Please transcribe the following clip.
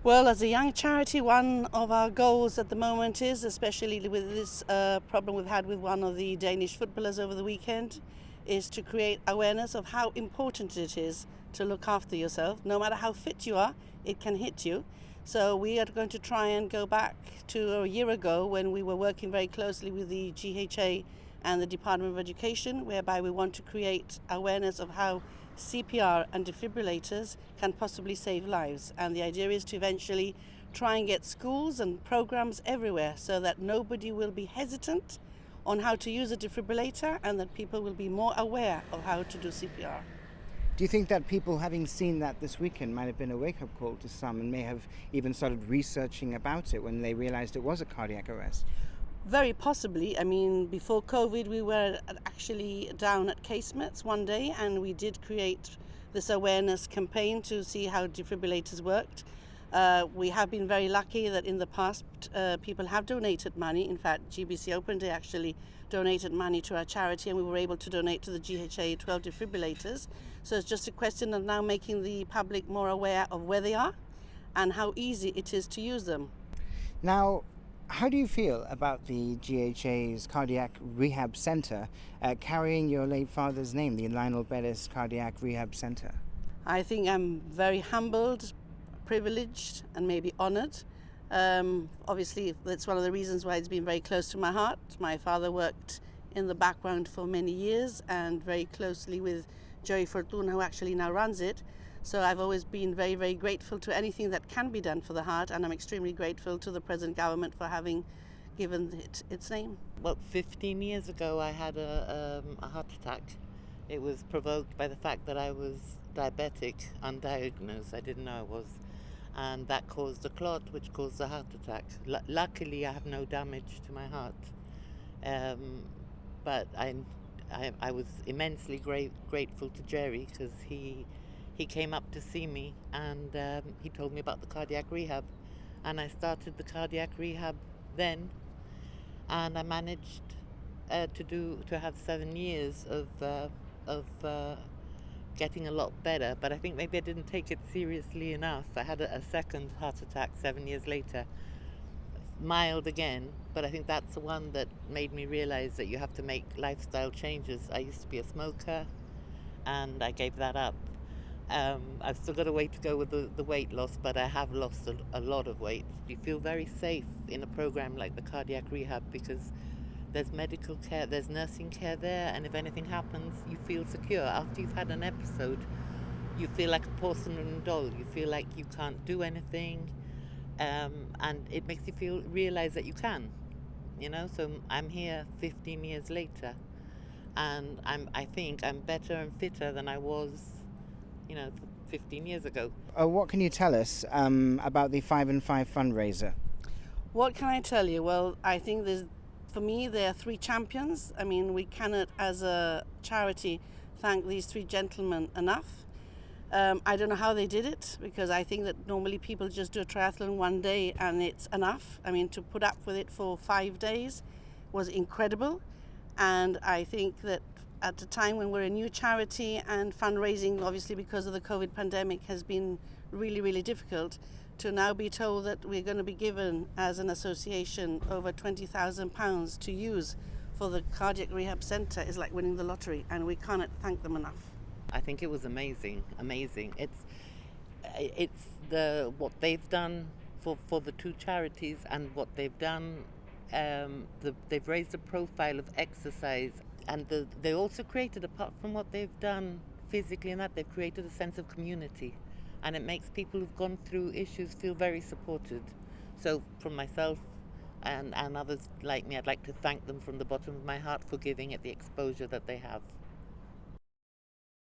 Well, as a young charity, one of our goals at the moment is, especially with this problem we've had with one of the Danish footballers over the weekend, is to create awareness of how important it is to look after yourself. No matter how fit you are, it can hit you. So we are going to try and go back to a year ago when we were working very closely with the GHA and the Department of Education, whereby we want to create awareness of how CPR and defibrillators can possibly save lives. And the idea is to eventually try and get schools and programs everywhere so that nobody will be hesitant on how to use a defibrillator and that people will be more aware of how to do CPR. Do you think that people having seen that this weekend might have been a wake-up call to some and may have even started researching about it when they realized it was a cardiac arrest? Very possibly. I mean, before COVID, we were actually down at Casemates one day and we did create this awareness campaign to see how defibrillators worked. We have been very lucky that in the past people have donated money. In fact, GBC Open Day actually donated money to our charity and we were able to donate to the GHA 12 defibrillators. So it's just a question of now making the public more aware of where they are and how easy it is to use them. Now, how do you feel about the GHA's Cardiac Rehab Centre carrying your late father's name, the Lionel Perez Cardiac Rehab Centre? I think I'm very humbled, privileged and maybe honoured. Obviously, that's one of the reasons why it's been very close to my heart. My father worked in the background for many years and very closely with Joey Fortuna, who actually now runs it. So I've always been very, very grateful to anything that can be done for the heart, and I'm extremely grateful to the present government for having given it its name. Well, 15 years ago I had a heart attack. It was provoked by the fact that I was diabetic, undiagnosed. I didn't know I was. And that caused a clot, which caused a heart attack. Luckily, I have no damage to my heart. But I was immensely grateful to Jerry because he came up to see me and he told me about the cardiac rehab. And I started the cardiac rehab then. And I managed to have 7 years of getting a lot better, but I think maybe I didn't take it seriously enough. I had a second heart attack 7 years later, mild again, but I think that's the one that made me realize that you have to make lifestyle changes. I used to be a smoker and I gave that up. I've still got a way to go with the weight loss, but I have lost a lot of weight. You feel very safe in a program like the cardiac rehab because there's medical care, there's nursing care there, and if anything happens, you feel secure. After you've had an episode, you feel like a porcelain doll. You feel like you can't do anything, and it makes you realize that you can, So I'm here 15 years later, and I think I'm better and fitter than I was, 15 years ago. What can you tell us about the 5 and 5 fundraiser? What can I tell you? Well, I think for me, there are 3 champions. I mean, we cannot, as a charity, thank these 3 gentlemen enough. I don't know how they did it, because I think that normally people just do a triathlon one day and it's enough. I mean, to put up with it for 5 days was incredible. And I think that at a time when we're a new charity and fundraising, obviously because of the COVID pandemic, has been really, really difficult, to now be told that we're going to be given as an association over £20,000 to use for the Cardiac Rehab Centre is like winning the lottery, and we cannot thank them enough. I think it was amazing. It's what they've done for the 2 charities and what they've done. They've raised the profile of exercise, and they also created, apart from what they've done physically and that, they've created a sense of community. And it makes people who've gone through issues feel very supported. So from myself and others like me, I'd like to thank them from the bottom of my heart for giving it the exposure that they have.